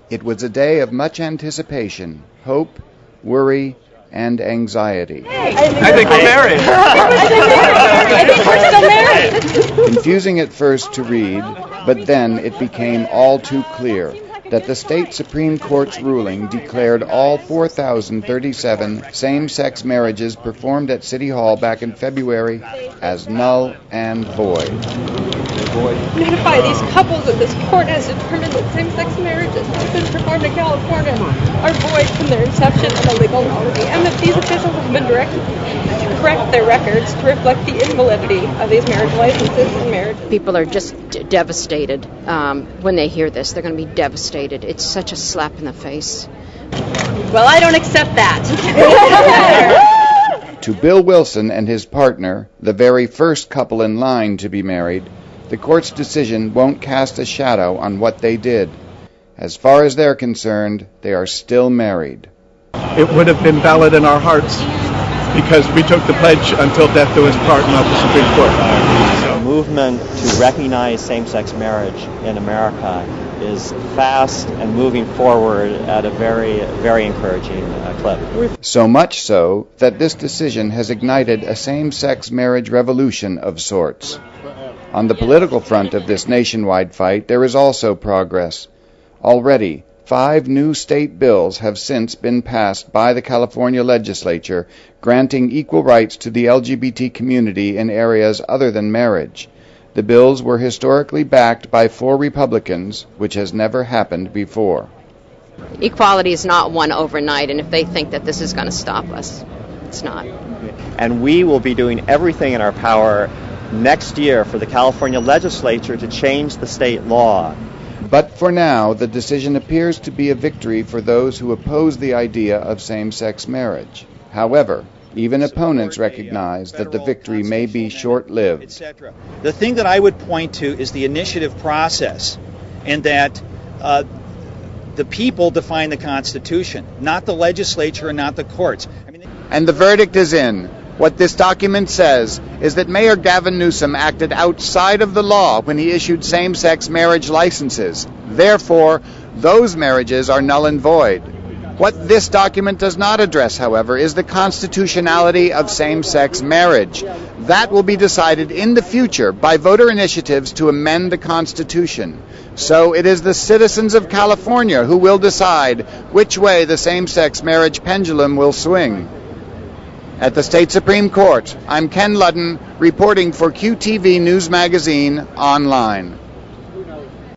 It was a day of much anticipation, hope, worry, and anxiety. I think we're married. I think we're still married. Confusing at first to read, but then it became all too clear that the state Supreme Court's ruling declared all 4,037 same-sex marriages performed at City Hall back in February as null and void. Notify these couples that this court has determined that same-sex marriages that have been performed in California are void from their inception and a legal nullity, and that these officials have been directed to correct their records to reflect the invalidity of these marriage licenses and marriages. People are just devastated when they hear this. They're going to be devastated. It's such a slap in the face. Well, I don't accept that. To Bill Wilson and his partner, the very first couple in line to be married, the court's decision won't cast a shadow on what they did. As far as they're concerned, they are still married. It would have been valid in our hearts because we took the pledge until death do us part of the Supreme Court. The movement to recognize same-sex marriage in America is fast and moving forward at a very, very encouraging clip. So much so that this decision has ignited a same-sex marriage revolution of sorts. On the political front of this nationwide fight, there is also progress. Already, 5 new state bills have since been passed by the California legislature, granting equal rights to the LGBT community in areas other than marriage. The bills were historically backed by 4 Republicans, which has never happened before. Equality is not won overnight, and if they think that this is going to stop us, it's not. And we will be doing everything in our power next year for the California legislature to change the state law. But for now, the decision appears to be a victory for those who oppose the idea of same-sex marriage. However, even opponents recognize that the victory may be short-lived. The thing that I would point to is the initiative process, and that the people define the Constitution, not the legislature and not the courts. And the verdict is in. What this document says is that Mayor Gavin Newsom acted outside of the law when he issued same-sex marriage licenses. Therefore, those marriages are null and void. What this document does not address, however, is the constitutionality of same-sex marriage. That will be decided in the future by voter initiatives to amend the Constitution. So it is the citizens of California who will decide which way the same-sex marriage pendulum will swing. At the State Supreme Court, I'm Ken Ludden, reporting for QTV News Magazine Online.